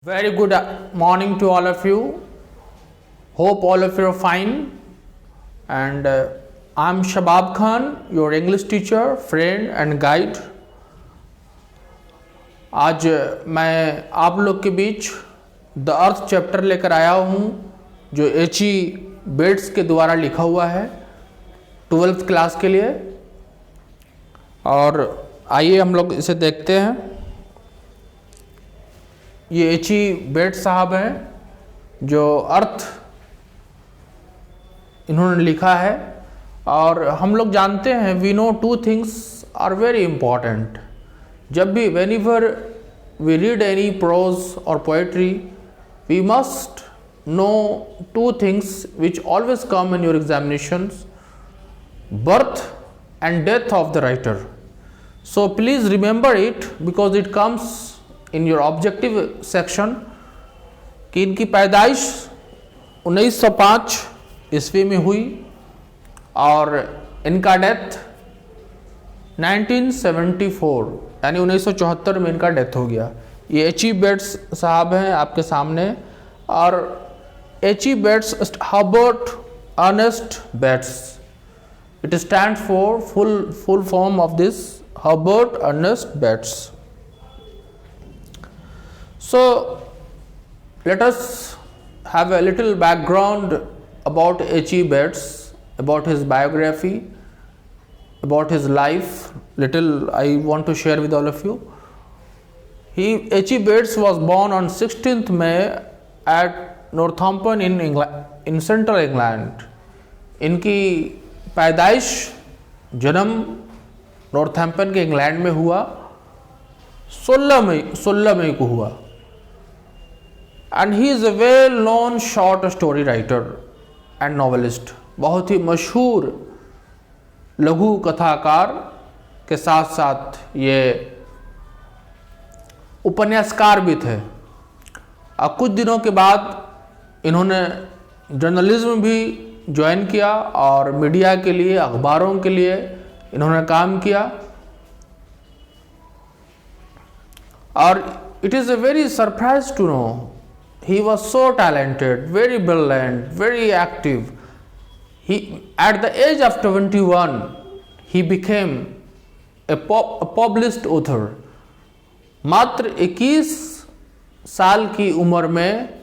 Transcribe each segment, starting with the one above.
Very good morning to all of you. Hope all of you are fine. And I'm Shabab Khan, your English teacher, friend and guide. आज मैं आप लोग के बीच the earth chapter लेकर आया हूँ जो H.E. बेट्स के द्वारा लिखा हुआ है 12th क्लास के लिए। और आइए हम लोग इसे देखते हैं। ये H.E. बेट्स साहब हैं जो अर्थ इन्होंने लिखा है। और हम लोग जानते हैं we know two things are very important. जब भी whenever we read any prose और poetry we must know two things which always come in your examinations, birth and death of the writer. So please remember it because it comes in your objective section कि इनकी पैदाइश 1905 ईस्वी में हुई और इनका death 1974 यानी 1974 में इनका डेथ हो गया। ये H.E. बेट्स साहब हैं आपके सामने। और H.E. Bates Herbert Ernest Bates, it stands for full form of this Herbert Ernest Betts. So let us have a little background about H.E. Betts, about his biography, about his life. Little I want to share with all of you. H.E. Betts was born on 16th May at Northampton in England, in Central England. इनकी पैदाइश जन्म Northampton के England में हुआ 16 मई को हुआ। And he is a well known short story writer and novelist. बहुत ही मशहूर लघु कथाकार के साथ साथ ये उपन्यासकार भी थे। अब कुछ दिनों के बाद इन्होंने जर्नलिज्म भी ज्वाइन किया और मीडिया के लिए, अखबारों के लिए इन्होंने काम किया। और it is a very surprise to know he was so talented, very brilliant, very active. He at the age of 21 he became a published author. मात्र 21 साल की उम्र में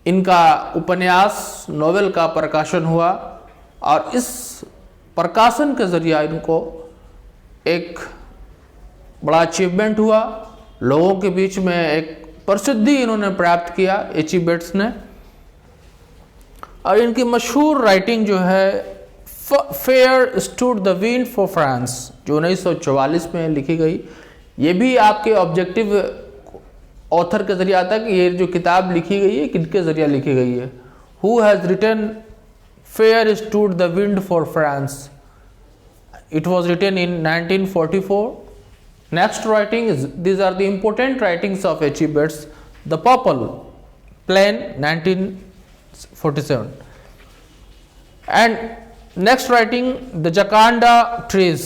इनका उपन्यास नोवेल का प्रकाशन हुआ और इस प्रकाशन के ज़रिए इनको एक बड़ा अचीवमेंट हुआ। लोगों के बीच में एक प्रसिद्धि इन्होंने प्राप्त किया H.E. बेट्स ने। और इनकी मशहूर राइटिंग जो है fair stood the wind for France जो 1944 में लिखी गई। ये भी आपके ऑब्जेक्टिव ऑथर के जरिए आता है कि ये जो किताब लिखी गई है किनके जरिए लिखी गई है। Who has written fair stood the wind for France. It was written in 1944। Next writing is these are the important writings of H.E. Bates. The purple plain 1947 and next writing the jacaranda trees.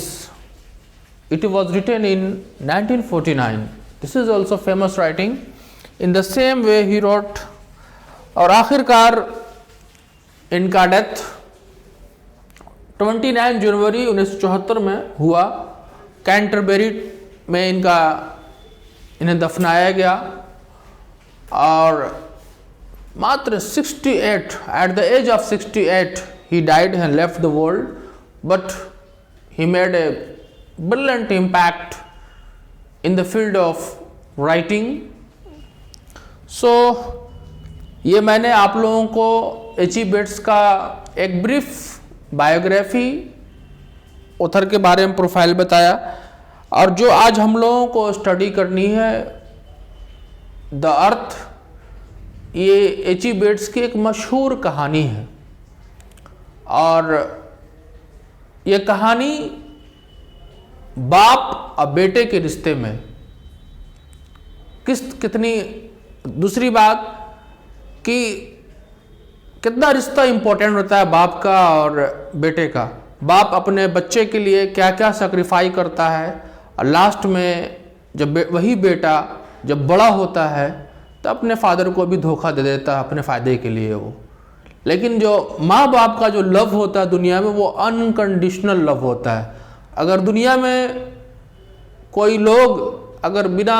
It was written in 1949. This is also famous writing. In the same way he wrote। और आखिरकार इनका death 29 जनवरी 1974 में हुआ। Canterbury में इन्हें दफनाया गया। और मात्र 68 at the age of 68 he died and left the world, but he made a brilliant impact in the field of writing. So ये मैंने आप लोगों को H.E. बेट्स का एक ब्रीफ बायोग्राफी ऑथर के बारे में प्रोफाइल बताया। और जो आज हम लोगों को स्टडी करनी है द अर्थ, ये H.E. बेट्स की एक मशहूर कहानी है। और ये कहानी बाप और बेटे के रिश्ते में कितनी, दूसरी बात कि कितना रिश्ता इंपॉर्टेंट होता है बाप का और बेटे का। बाप अपने बच्चे के लिए क्या क्या सेक्रीफाई करता है और लास्ट में जब वही बेटा जब बड़ा होता है तो अपने फादर को भी धोखा दे देता है अपने फ़ायदे के लिए वो। लेकिन जो माँ बाप का जो लव होता है दुनिया में, वो अनकंडीशनल लव होता है। अगर दुनिया में कोई लोग अगर बिना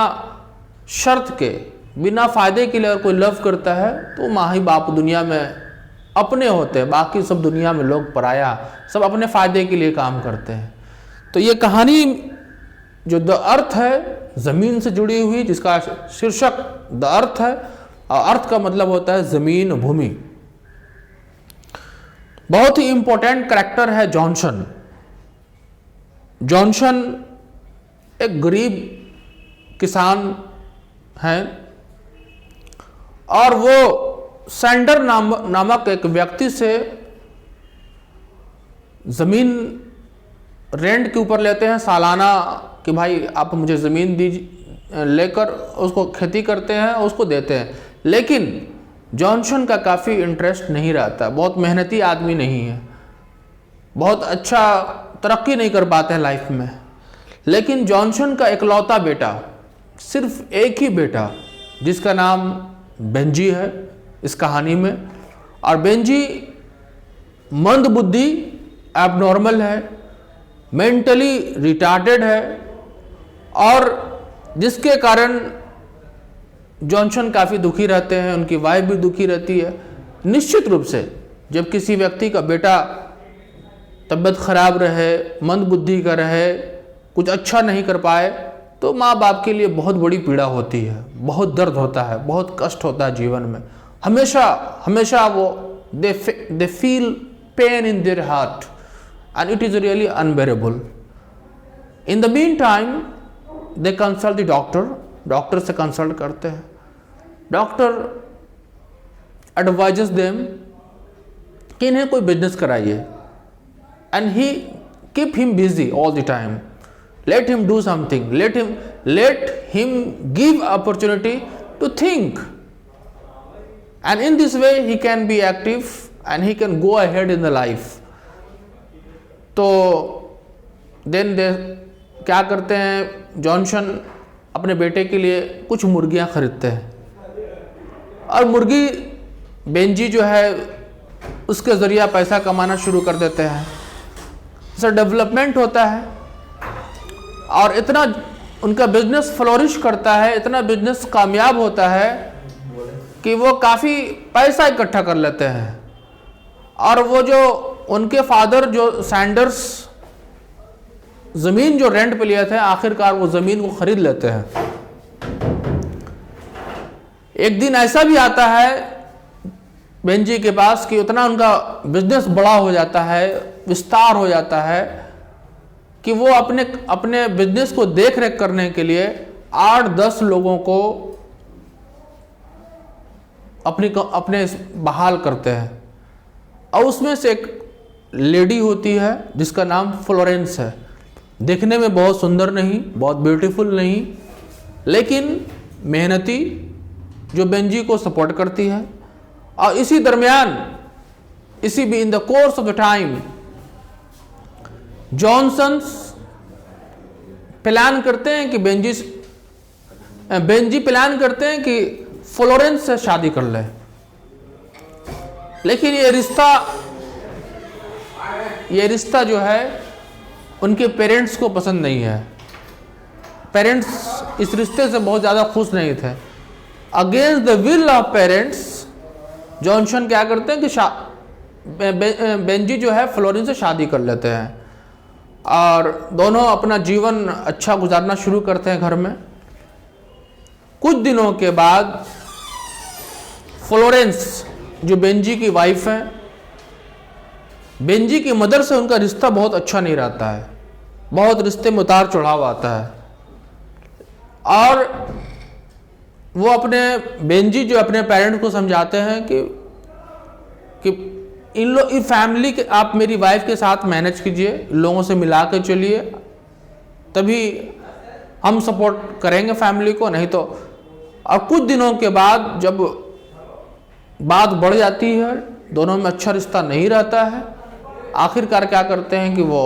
शर्त के, बिना फ़ायदे के लिए अगर कोई लव करता है तो माँ ही बाप दुनिया में अपने होते हैं, बाकी सब दुनिया में लोग पराया, सब अपने फ़ायदे के लिए काम करते हैं। तो ये कहानी जो द अर्थ है, ज़मीन से जुड़ी हुई, जिसका शीर्षक द अर्थ है, और अर्थ का मतलब होता है ज़मीन, भूमि। बहुत ही इंपॉर्टेंट कैरेक्टर है जॉनसन। जॉनसन एक गरीब किसान हैं और वो सैंडर नामक एक व्यक्ति से ज़मीन रेंट के ऊपर लेते हैं सालाना, कि भाई आप मुझे ज़मीन दीजिए, लेकर उसको खेती करते हैं, उसको देते हैं। लेकिन जॉनसन का काफ़ी इंटरेस्ट नहीं रहता, बहुत मेहनती आदमी नहीं है, बहुत अच्छा तरक्की नहीं कर पाते हैं लाइफ में। लेकिन जॉनसन का इकलौता बेटा, सिर्फ एक ही बेटा, जिसका नाम बेंजी है इस कहानी में, और बेंजी मंदबुद्धि, एबनॉर्मल है, मेंटली रिटार्डेड है, और जिसके कारण जॉनसन काफ़ी दुखी रहते हैं, उनकी वाइफ भी दुखी रहती है। निश्चित रूप से जब किसी व्यक्ति का बेटा तबीयत खराब रहे, मंदबुद्धि का रहे, कुछ अच्छा नहीं कर पाए, तो माँ बाप के लिए बहुत बड़ी पीड़ा होती है, बहुत दर्द होता है, बहुत कष्ट होता है जीवन में। हमेशा हमेशा वो they feel pain in their heart and it is really unbearable. In the mean time they consult the doctor, doctor से कंसल्ट करते हैं। डॉक्टर एडवाइजेस देम कि इन्हें कोई बिजनेस कराइए, and he keep him busy all the time, let him do something, let him give opportunity to think, and in this way he can be active and he can go ahead in the life. तो then they क्या करते हैं, Johnson अपने बेटे के लिए कुछ मुर्गियां खरीदते हैं, और मुर्गी बेंजी जो है उसके ज़रिया पैसा कमाना शुरू कर देते हैं। इससे डेवलपमेंट होता है और इतना उनका बिजनेस फ्लोरिश करता है, इतना बिजनेस कामयाब होता है कि वो काफ़ी पैसा इकट्ठा कर लेते हैं। और वो जो उनके फादर जो सैंडर्स ज़मीन जो रेंट पे लिए थे, आखिरकार वो ज़मीन को ख़रीद लेते हैं। एक दिन ऐसा भी आता है बेंजी के पास कि उतना उनका बिजनेस बड़ा हो जाता है, विस्तार हो जाता है, कि वो अपने बिजनेस को देख रेख करने के लिए 8-10 लोगों को अपने बहाल करते हैं। और उसमें से एक लेडी होती है जिसका नाम फ्लोरेंस है। देखने में बहुत सुंदर नहीं, बहुत ब्यूटीफुल नहीं, लेकिन मेहनती, जो बेंजी को सपोर्ट करती है। और इसी दरमियान, इन the course of the time, Johnson plan करते हैं कि बेंजी प्लान करते हैं कि फ्लोरेंस से शादी कर ले। लेकिन ये रिश्ता जो है उनके पेरेंट्स को पसंद नहीं है। पेरेंट्स इस रिश्ते से बहुत ज़्यादा खुश नहीं थे। Against the will of parents, Johnson क्या करते हैं कि बेंजी जो है फ्लोरेंस से शादी कर लेते हैं, और दोनों अपना जीवन अच्छा गुजारना शुरू करते हैं घर में। कुछ दिनों के बाद फ्लोरेंस, जो बेंजी की वाइफ है, बेंजी की मदर से उनका रिश्ता बहुत अच्छा नहीं रहता है, बहुत रिश्ते में उतार चढ़ाव आता है। और वो बेंजी जो अपने पेरेंट्स को समझाते हैं कि इन फैमिली के, आप मेरी वाइफ के साथ मैनेज कीजिए, लोगों से मिला के चलिए, तभी हम सपोर्ट करेंगे फैमिली को, नहीं तो। और कुछ दिनों के बाद जब बात बढ़ जाती है, दोनों में अच्छा रिश्ता नहीं रहता है, आखिरकार क्या करते हैं कि वो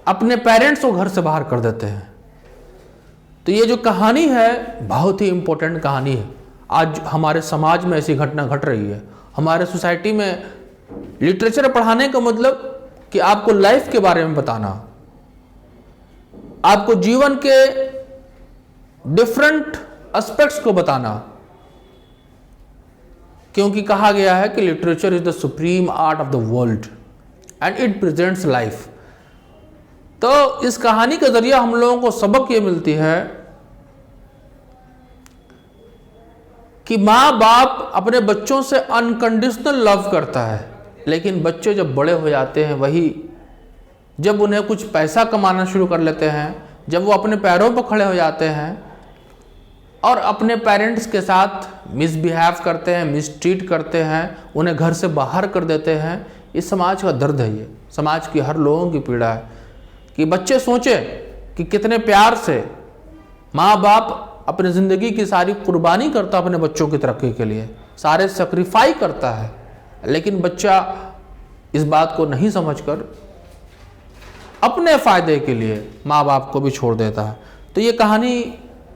अपने पेरेंट्स को घर से बाहर कर देते हैं। तो ये जो कहानी है बहुत ही इम्पोर्टेंट कहानी है। आज हमारे समाज में ऐसी घटना घट रही है। हमारे सोसाइटी में लिटरेचर पढ़ाने का मतलब कि आपको लाइफ के बारे में बताना, आपको जीवन के डिफरेंट एस्पेक्ट्स को बताना, क्योंकि कहा गया है कि literature is the supreme art of the world and it presents life. तो इस कहानी के जरिए हम लोगों को सबक ये मिलती है कि माँ बाप अपने बच्चों से अनकंडीशनल लव करता है, लेकिन बच्चे जब बड़े हो जाते हैं, वही जब उन्हें कुछ पैसा कमाना शुरू कर लेते हैं, जब वो अपने पैरों पर खड़े हो जाते हैं और अपने पेरेंट्स के साथ मिसबिहेव करते हैं, मिसट्रीट करते हैं, उन्हें घर से बाहर कर देते हैं, इस समाज का दर्द है। ये समाज की हर लोगों की पीड़ा है कि बच्चे सोचें कि कितने प्यार से माँ बाप अपनी ज़िंदगी की सारी कुर्बानी करता है अपने बच्चों की तरक्की के लिए, सारे सेक्रीफाई करता है, लेकिन बच्चा इस बात को नहीं समझकर अपने फ़ायदे के लिए माँ बाप को भी छोड़ देता है। तो ये कहानी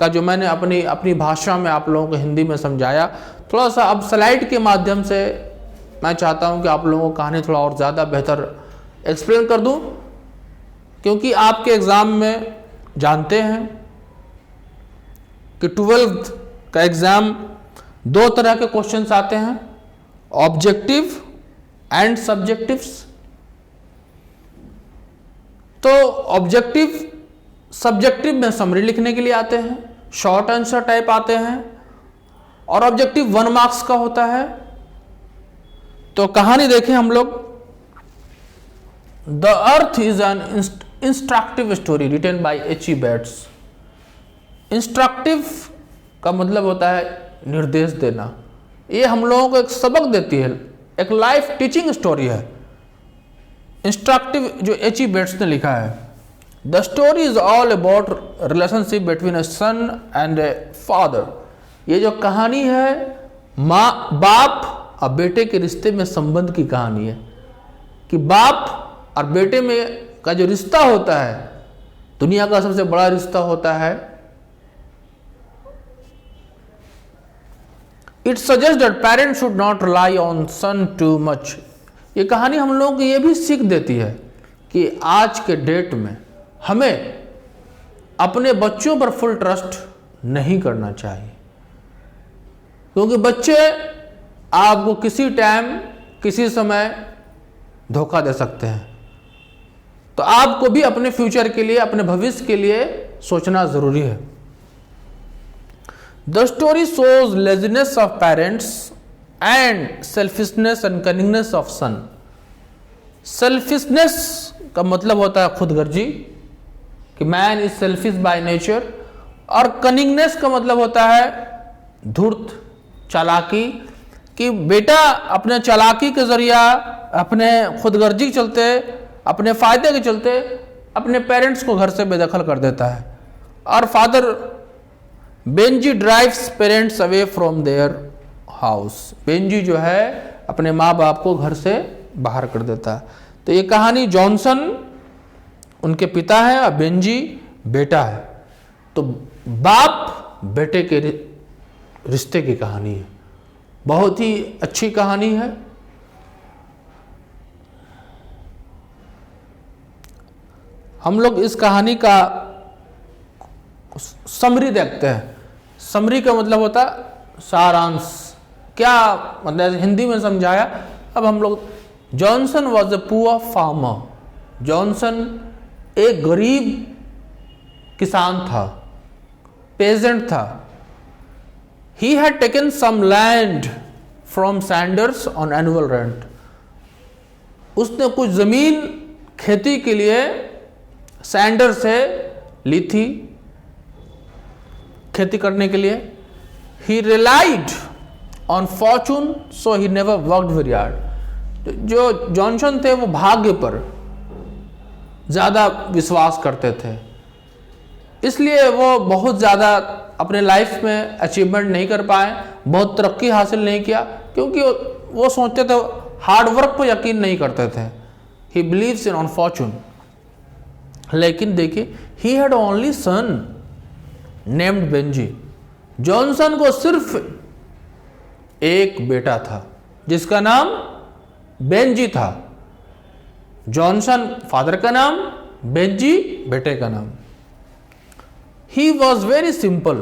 का जो मैंने अपनी भाषा में आप लोगों को हिंदी में समझाया, थोड़ा सा अब स्लाइड के माध्यम से मैं चाहता हूँ कि आप लोगों को कहानी थोड़ा और ज़्यादा बेहतर एक्सप्लेन कर दूँ, क्योंकि आपके एग्ज़ाम में जानते हैं कि 12th का एग्ज़ाम 2 तरह के क्वेश्चंस आते हैं, ऑब्जेक्टिव एंड सब्जेक्टिव्स। तो ऑब्जेक्टिव सब्जेक्टिव में समरी लिखने के लिए आते हैं, शॉर्ट आंसर टाइप आते हैं, और ऑब्जेक्टिव 1 मार्क्स का होता है। तो कहानी देखें हम लोग। The earth is an instructive story written by H.E. Betts। Instructive का मतलब होता है निर्देश देना। ये हम लोगों को एक सबक देती है, एक लाइफ टीचिंग स्टोरी है। इंस्ट्रक्टिव जो H.E. Betts ने लिखा है, the story is all about relationship between a son and a father. ये जो कहानी है माँ बाप और बेटे के रिश्ते में संबंध की कहानी है, कि बाप और बेटे में का जो रिश्ता होता है दुनिया का सबसे बड़ा रिश्ता होता है। It suggest that parents should not rely on son too much. ये कहानी हम लोगों को ये भी सीख देती है कि आज के डेट में हमें अपने बच्चों पर फुल ट्रस्ट नहीं करना चाहिए, क्योंकि बच्चे आपको किसी टाइम किसी समय धोखा दे सकते हैं। तो आपको भी अपने फ्यूचर के लिए, अपने भविष्य के लिए सोचना जरूरी है। The story shows laziness of parents and selfishness and cunningness of son. Selfishness का मतलब होता है खुदगर्जी, कि man is selfish by nature, और कनिंगनेस का मतलब होता है धूर्त, चालाकी, कि बेटा अपने चालाकी के जरिया, अपने खुदगर्जी के चलते, अपने फायदे के चलते अपने पेरेंट्स को घर से बेदखल कर देता है। और father Benji drives parents away from their house. Benji जो है अपने माँ बाप को घर से बाहर कर देता है। तो ये कहानी जॉनसन उनके पिता है और बेंजी बेटा है। तो बाप बेटे के रिश्ते की कहानी है, बहुत ही अच्छी कहानी है। हम लोग इस कहानी का समरी देखते हैं। समरी का मतलब होता है सारांश। क्या मतलब हिंदी में समझाया। अब हम लोग, Johnson was a poor farmer. Johnson एक गरीब किसान था, पेजेंट था। He had taken some land from Sanders on annual rent. उसने कुछ जमीन खेती के लिए सैंडर से ली थी खेती करने के लिए। He relied on fortune so he never worked very hard. जो जॉनसन थे वो भाग्य पर ज़्यादा विश्वास करते थे, इसलिए वो बहुत ज़्यादा अपने लाइफ में अचीवमेंट नहीं कर पाए, बहुत तरक्की हासिल नहीं किया, क्योंकि वो सोचते थे, हार्ड वर्क पर यकीन नहीं करते थे। He believes in on Fortune. लेकिन देखिए, he had only son, named Benji. Johnson को सिर्फ एक बेटा था जिसका नाम बेंजी था। जॉनसन फादर का नाम, बेंजी बेटे का नाम। He was very simple.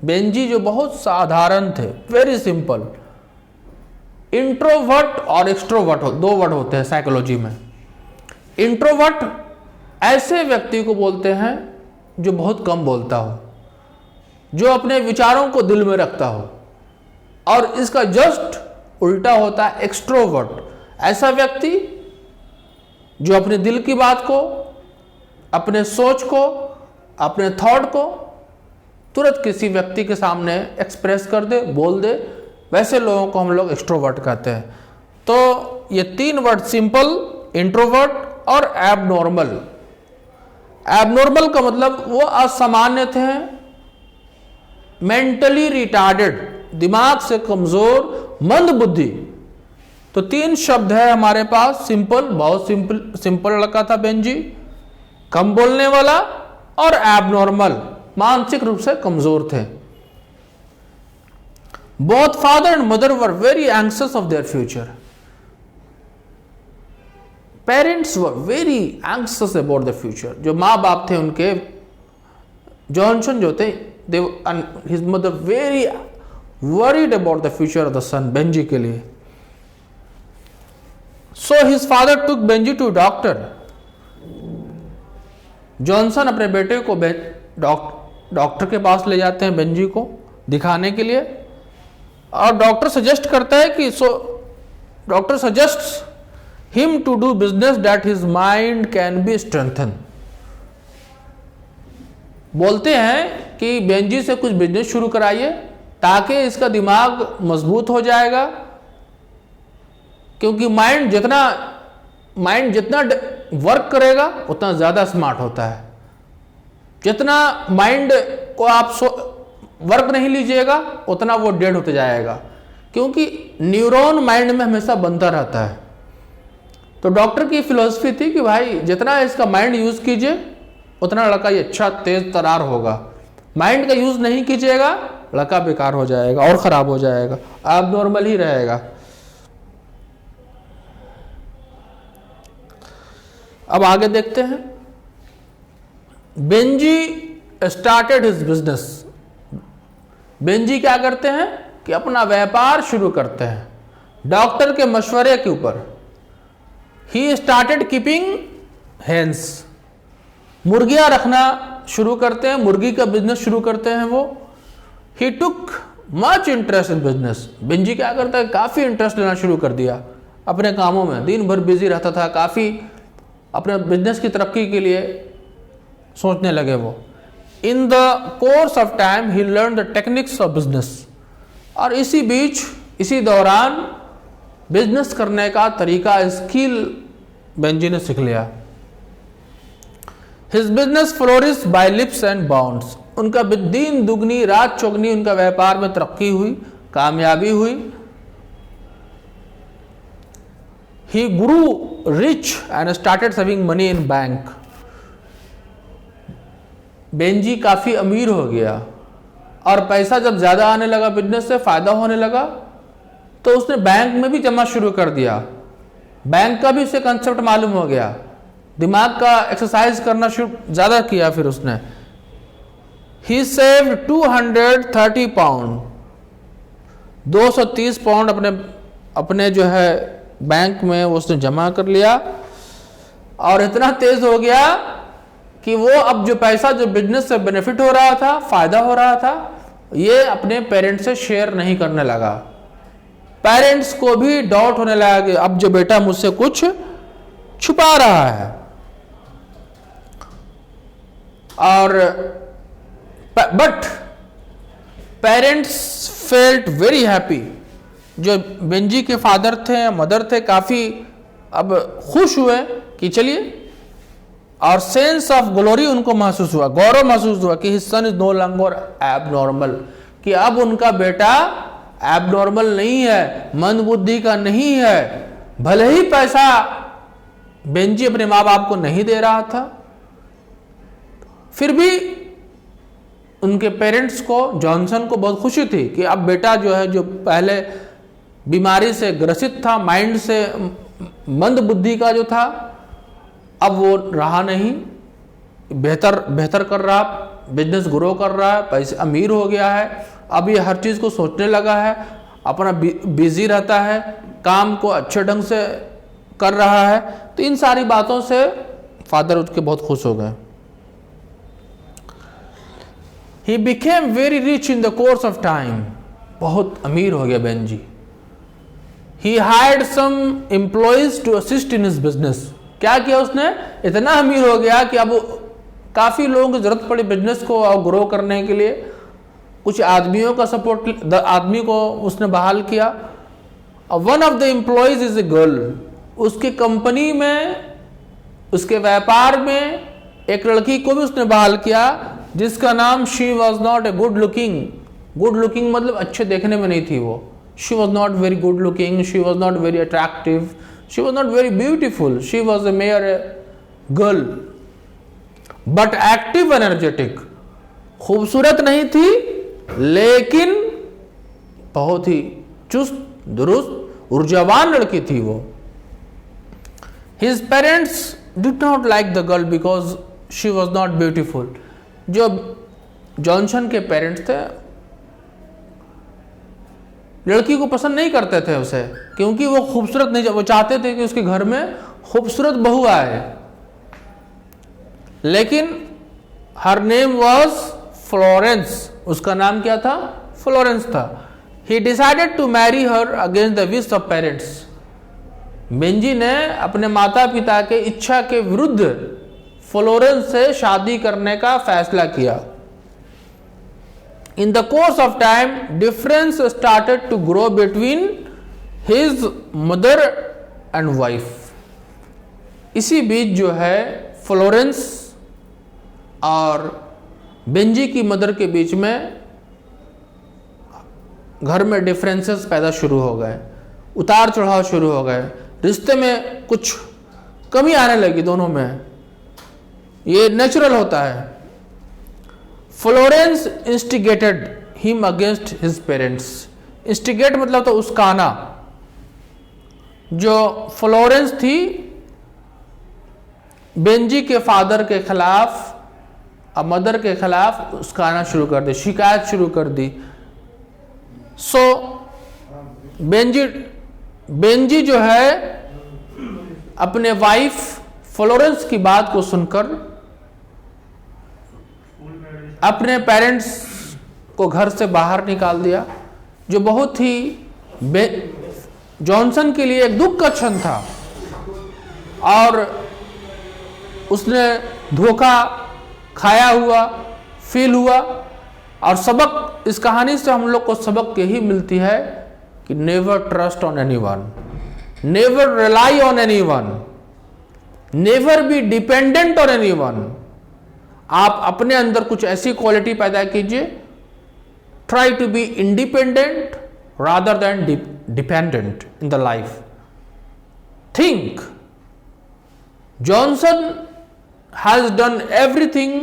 Benji जो बहुत साधारण थे, वेरी सिंपल। इंट्रोवर्ट और एक्सट्रोवर्ट दो वर्ड होते हैं साइकोलॉजी में। इंट्रोवर्ट ऐसे व्यक्ति को बोलते हैं जो बहुत कम बोलता हो, जो अपने विचारों को दिल में रखता हो, और इसका जस्ट उल्टा होता है एक्सट्रोवर्ट। ऐसा व्यक्ति जो अपने दिल की बात को, अपने सोच को, अपने थॉट को तुरंत किसी व्यक्ति के सामने एक्सप्रेस कर दे, बोल दे, वैसे लोगों को हम लोग एक्सट्रोवर्ट कहते हैं। तो ये तीन वर्ड, सिंपल, इंट्रोवर्ट और एबनॉर्मल। एबनॉर्मल का मतलब वो असामान्य थे, मेंटली रिटार्डेड, दिमाग से कमजोर, मंद बुद्धि। तो तीन शब्द है हमारे पास। सिंपल, बहुत सिंपल लड़का था बेंजी, कम बोलने वाला, और एबनॉर्मल, मानसिक रूप से कमजोर थे। Both father and mother were very anxious of their future. Parents were very anxious about the future. जो माँ बाप थे उनके, जॉनसन जो थे, his mother very worried about the future of the son, Benji के लिए। So his father took Benji to doctor. Johnson अपने बेटे को डॉक्टर के पास ले जाते हैं, बेंजी को दिखाने के लिए, और डॉक्टर सजेस्ट करता है कि doctor suggest him to do business that his mind can be strengthen. बोलते हैं कि बेंजी से कुछ बिजनेस शुरू कराइए ताकि इसका दिमाग मजबूत हो जाएगा, क्योंकि माइंड जितना वर्क करेगा उतना ज़्यादा स्मार्ट होता है। जितना माइंड को आप वर्क नहीं लीजिएगा उतना वो डेड होते जाएगा, क्योंकि न्यूरॉन माइंड में हमेशा बनता रहता है। तो डॉक्टर की फिलॉसफी थी कि भाई जितना इसका माइंड यूज़ कीजिए उतना लड़का ये अच्छा तेज तरार होगा। माइंड का यूज़ नहीं कीजिएगा, लड़का बेकार हो जाएगा और ख़राब हो जाएगा, अब नॉर्मल ही रहेगा। अब आगे देखते हैं। Benji started his business. Benjy क्या करते हैं कि अपना व्यापार शुरू करते हैं डॉक्टर के मशवरे के ऊपर। He started keeping hens. मुर्गियां रखना शुरू करते हैं, मुर्गी का बिजनेस शुरू करते हैं वो। He took much interest in business. Benjy क्या करता है, काफ़ी इंटरेस्ट लेना शुरू कर दिया अपने कामों में। दिन भर बिजी रहता था, काफ़ी अपने बिजनेस की तरक्की के लिए सोचने लगे वो। इन the course of time he learn the techniques of business. और इसी बीच, इसी दौरान बिजनेस करने का तरीका, स्किल बेंजी ने सीख लिया। His business flourish by leaps and bounds. उनका दिन दुगनी रात चौगनी उनका व्यापार में तरक्की हुई, कामयाबी हुई। He grew rich and started saving money in bank. Benji काफ़ी अमीर हो गया और पैसा जब ज़्यादा आने लगा, बिजनेस से फ़ायदा होने लगा, तो उसने बैंक में भी जमा शुरू कर दिया। बैंक का भी उसे कंसेप्ट मालूम हो गया, दिमाग का एक्सरसाइज करना शुरू ज़्यादा किया। फिर उसने ही सेव्ड 230 पाउंड, 230 पाउंड अपने जो है बैंक में उसने जमा कर लिया। और इतना तेज हो गया कि वो अब जो पैसा, जो बिजनेस से बेनिफिट हो रहा था, फायदा हो रहा था, ये अपने पेरेंट्स से शेयर नहीं करने लगा। पेरेंट्स को भी डाउट होने लगा कि अब जो बेटा मुझसे कुछ छुपा रहा है। और but parents felt very happy. जो बेंजी के फादर थे, मदर थे, काफ़ी अब खुश हुए कि चलिए, और सेंस ऑफ ग्लोरी उनको महसूस हुआ, गौरव महसूस हुआ कि his son is no longer abnormal, कि अब उनका बेटा एबनॉर्मल नहीं है, मंदबुद्धि का नहीं है। भले ही पैसा बेंजी अपने माँ बाप को नहीं दे रहा था, फिर भी उनके पेरेंट्स को, जॉनसन को बहुत खुशी थी कि अब बेटा जो है, जो पहले बीमारी से ग्रसित था, माइंड से मंद बुद्धि का जो था, अब वो रहा नहीं, बेहतर कर रहा, बिजनेस ग्रो कर रहा है, पैसे अमीर हो गया है, अब ये हर चीज़ को सोचने लगा है, अपना बिजी रहता है, काम को अच्छे ढंग से कर रहा है। तो इन सारी बातों से फादर उसके बहुत खुश हो गए। He became very rich in the course of time. बहुत अमीर हो गया Benji. He hired some employees to assist in his business. क्या किया उसने? इतना अमीर हो गया कि अब काफ़ी लोगों की जरूरत पड़ी बिजनेस को ग्रो करने के लिए। कुछ आदमियों का सपोर्ट, आदमी को उसने बहाल किया। One of the employees is a girl. उसकी कंपनी में, उसके व्यापार में एक लड़की को भी उसने बहाल किया जिसका नाम, she was not a good looking मतलब अच्छे देखने में नहीं थी वो। She was not very good looking, she was not very attractive, she was not very beautiful, she was a mayor girl but active energetic. खूबसूरत नहीं थी लेकिन बहुत ही चुस्त दुरुस्त ऊर्जावान लड़की थी वो। His parents did not like the girl because she was not beautiful. जो जॉनसन के पेरेंट्स थे लड़की को पसंद नहीं करते थे उसे, क्योंकि वो खूबसूरत नहीं, वो चाहते थे कि उसके घर में खूबसूरत बहू आए। लेकिन हर नेम वॉज फ्लोरेंस, उसका नाम क्या था? फ्लोरेंस था। He decided to marry her against the wish of parents. Benji ने अपने माता पिता के इच्छा के विरुद्ध फ्लोरेंस से शादी करने का फैसला किया। In the course of time difference started to grow between his mother and wife. इसी बीच जो है फ्लोरेंस और बेंजी की मदर के बीच में घर में डिफरेंसेस पैदा शुरू हो गए, उतार चढ़ाव शुरू हो गए, रिश्ते में कुछ कमी आने लगी दोनों में। ये नेचुरल होता है। Florence instigated him against his parents. Instigate मतलब तो उसकाना। जो फ्लोरेंस थी बेंजी के फादर के खिलाफ, अब मदर के खिलाफ उसकाना शुरू कर दी, शिकायत शुरू कर दी। सो बेंजी जो है अपने वाइफ फ्लोरेंस की बात को सुनकर अपने पेरेंट्स को घर से बाहर निकाल दिया, जो बहुत ही जॉनसन के लिए एक दुख का क्षण था। और उसने धोखा खाया हुआ फील हुआ। और सबक, इस कहानी से हम लोग को सबक यही मिलती है कि never trust on anyone, never rely on anyone, never be dependent on anyone. आप अपने अंदर कुछ ऐसी क्वालिटी पैदा कीजिए, try to be independent rather than dependent in the life. Think Johnson has done everything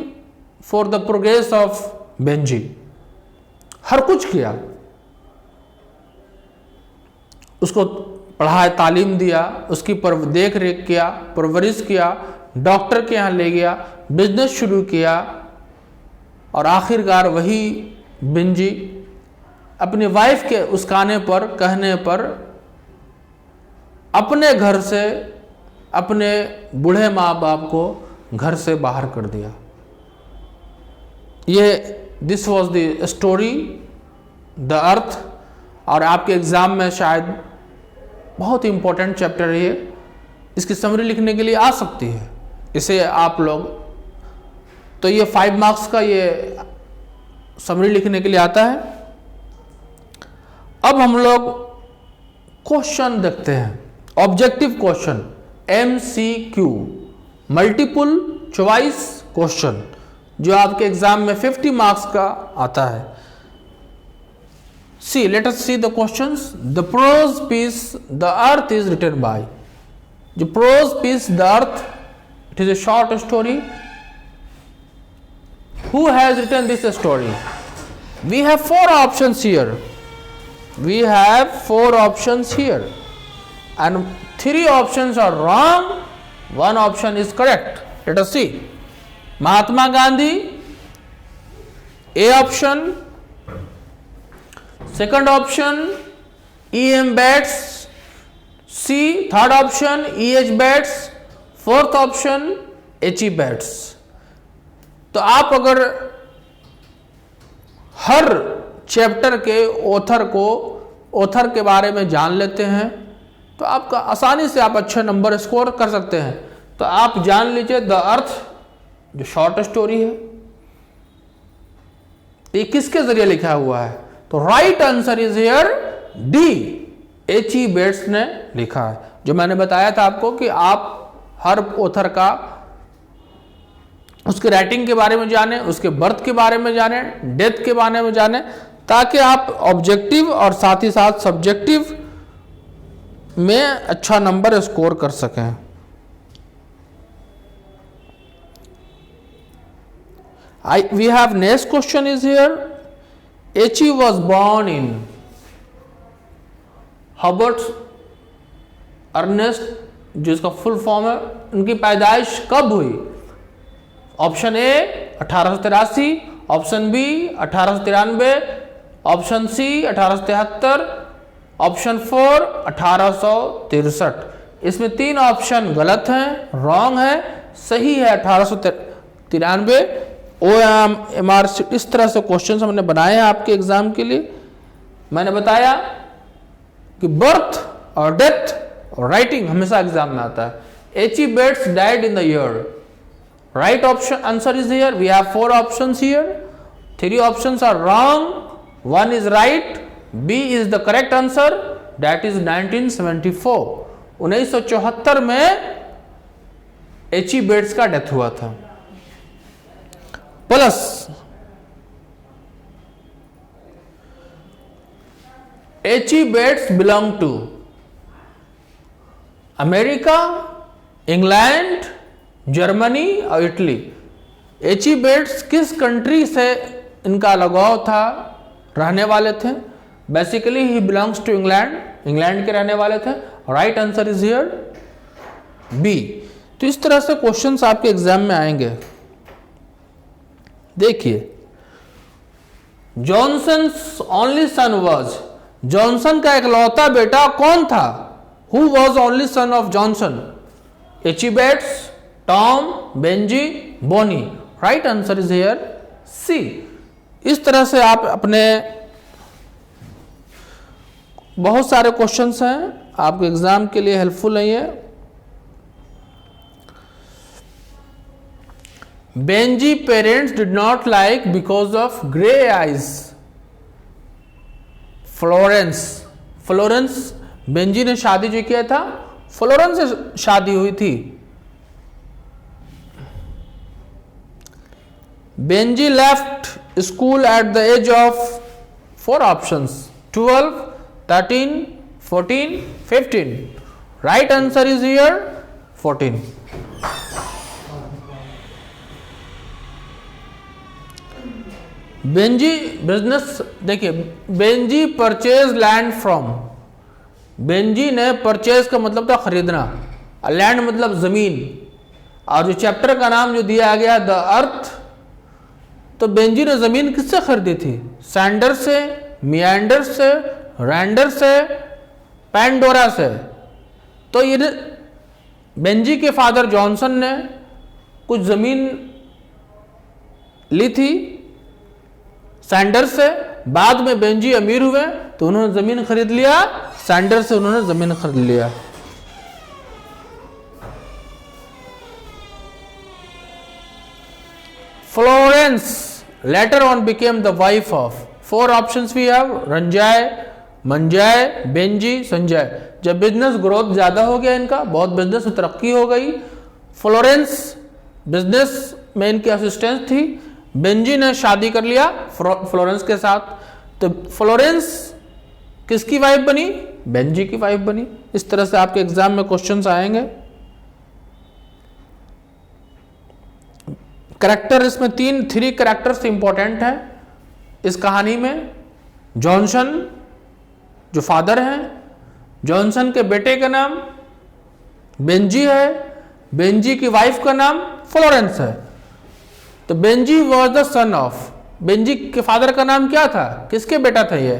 for the progress of Benjy. हर कुछ किया, उसको पढ़ाया, तालीम दिया, उसकी देख रेख किया, परवरिश किया, डॉक्टर के यहाँ ले गया, बिजनेस शुरू किया। और आखिरकार वही बेंजी अपनी वाइफ के उसकाने पर, कहने पर अपने घर से, अपने बूढ़े माँ बाप को घर से बाहर कर दिया। ये this was the story the earth. और आपके एग्जाम में शायद बहुत ही इंपॉर्टेंट चैप्टर है ये, इसकी समरी लिखने के लिए आ सकती है। इसे आप लोग, तो ये 5 मार्क्स का ये समरी लिखने के लिए आता है। अब हम लोग क्वेश्चन देखते हैं, objective question, MCQ, multiple choice question, जो आपके एग्जाम में 50 मार्क्स का आता है। See, let us see the questions. The prose piece, The Earth is written by. The prose piece, The Earth, it is a short story. Who has written this story? We have 4 options here. We have 4 options here, and 3 options are wrong. 1 option is correct. Let us see. Mahatma Gandhi, A option. Second option, E.M. Bates. C. Third option, E.H. Bates. Fourth option, H.E. Bates. तो आप अगर हर chapter के author के बारे में जान लेते हैं तो आपका आसानी से आप अच्छे नंबर स्कोर कर सकते हैं। तो आप जान लीजिए द अर्थ जो शॉर्ट स्टोरी है ये किसके जरिए लिखा हुआ है? तो right answer is here D, H.E. Bates ने लिखा है। जो मैंने बताया था आपको कि आप हर ऑथर का उसके राइटिंग के बारे में जाने, उसके बर्थ के बारे में जाने, डेथ के बारे में जाने, ताकि आप ऑब्जेक्टिव और साथ ही साथ सब्जेक्टिव में अच्छा नंबर स्कोर कर सकें। We have next question is here. H.E. was born in Herbert Ernest, जिसका फुल फॉर्म है, उनकी पैदाइश कब हुई? Option A 1883, option B 1893, option C 1873, option 4 1863। इसमें 3 ऑप्शन गलत हैं, रॉन्ग है। सही है 1893। OMR इस तरह से क्वेश्चन हमने बनाए हैं आपके एग्जाम के लिए। मैंने बताया कि बर्थ और डेथ और राइटिंग हमेशा एग्जाम में आता है। H.E. Bates died in the year. Right option answer is here. We have 4 options here. 3 options are wrong. 1 is right. B is the correct answer. That is 1974. 1974 में H.E. Bates का death हुआ था। Plus H.E. Bates belong to America, England, Germany और Italy. H.E. Bates किस country से इनका लगाव था, रहने वाले थे? Basically he belongs to England, England के रहने वाले थे। Right answer is here B. तो इस तरह से क्वेश्चंस आपके एग्जाम में आएंगे। देखिए, Johnson's only son was, Johnson का इकलौता बेटा कौन था? Who was only son of Johnson? H.E. Bates, Tom, Benjy, Bonnie. Right answer is here C. इस तरह से आप अपने बहुत सारे क्वेश्चंस हैं आपके एग्जाम के लिए हेल्पफुल नहीं है। Benji parents did not like because of grey eyes Florence, Benji ने शादी जो किया था फ्लोरेंस से शादी हुई थी। Benjy left school at the age of 4 options 12, 13, 14, 15। Right answer is here 14। Benjy business, देखिए, Benjy purchase land from, Benjy ने परचेज का मतलब था खरीदना, लैंड मतलब जमीन, और जो चैप्टर का नाम जो दिया गया द अर्थ, तो बेंजी ने जमीन किससे खरीदी थी? सैंडर से, मियांडर से, रैंडर से, पैंडोरा से। तो ये बेंजी के फादर जॉनसन ने कुछ जमीन ली थी सैंडर से, बाद में बेंजी अमीर हुए तो उन्होंने जमीन खरीद लिया, सैंडर से उन्होंने जमीन खरीद लिया। Florence later on became the wife of, 4 options we have, Ranjay, Manjay, Benjy, Sanjay. जब बिजनेस ग्रोथ ज्यादा हो गया, इनका बहुत बिजनेस में तरक्की हो गई, फ्लोरेंस बिजनेस में इनकी असिस्टेंट थी, बेंजी ने शादी कर लिया फ्लोरेंस के साथ। तो फ्लोरेंस किसकी वाइफ बनी? बेंजी की वाइफ बनी। इस तरह से आपके एग्जाम में क्वेश्चंस आएंगे। करेक्टर इसमें थ्री करेक्टर्स इंपॉर्टेंट हैं इस कहानी में। जॉनसन जो फादर हैं, जॉनसन के बेटे का नाम बेंजी है, बेंजी की वाइफ का नाम फ्लोरेंस है। तो Benji was the son of, Benji के फादर का नाम क्या था, किसके बेटा था ये,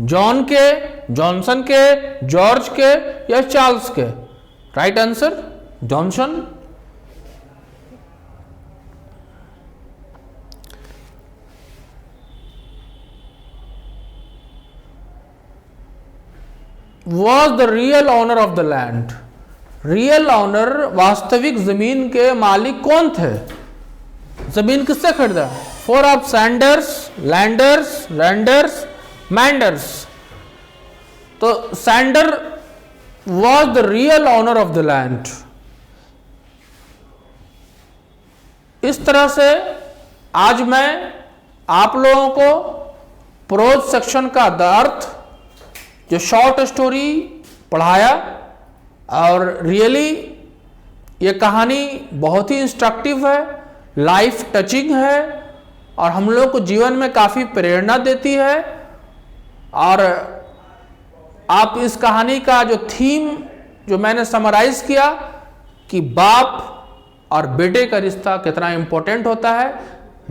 जॉन के, जॉनसन के, जॉर्ज के या चार्ल्स के? Right answer Johnson. Was the real owner of the land, real owner, वास्तविक जमीन के मालिक कौन थे? जमीन किससे खरीदा? Four of Sanders, Landers, Renders, Manders. तो Sander was the real owner of the land. इस तरह से आज मैं आप लोगों को प्रोज सेक्शन का अर्थ, जो शॉर्ट स्टोरी पढ़ाया, और रियली ये कहानी बहुत ही इंस्ट्रक्टिव है, लाइफ टचिंग है और हम लोग को जीवन में काफ़ी प्रेरणा देती है। और आप इस कहानी का जो थीम जो मैंने समराइज किया कि बाप और बेटे का रिश्ता कितना इंपॉर्टेंट होता है।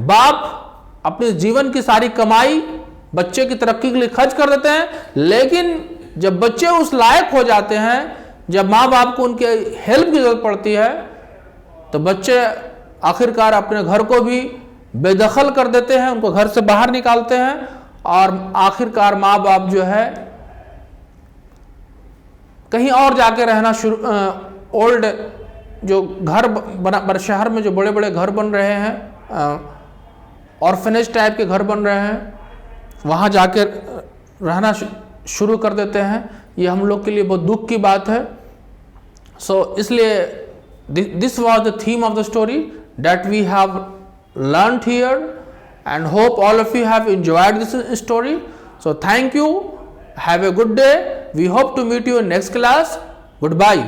बाप अपने जीवन की सारी कमाई बच्चे की तरक्की के लिए खर्च कर देते हैं, लेकिन जब बच्चे उस लायक हो जाते हैं, जब माँ बाप को उनके हेल्प की जरूरत पड़ती है, तो बच्चे आखिरकार अपने घर को भी बेदखल कर देते हैं, उनको घर से बाहर निकालते हैं और आखिरकार माँ बाप जो है कहीं और जाके रहना शुरू, ओल्ड जो घर बना शहर में जो बड़े बड़े घर बन रहे हैं, ऑर्फनेज टाइप के घर बन रहे हैं, वहाँ जाके रहना शुरू कर देते हैं। ये हम लोग के लिए बहुत दुख की बात है। सो इसलिए this was the theme of the story that we have learned here, and hope all of you have enjoyed this story. So thank you, have a good day, we hope to meet you in next class. Goodbye.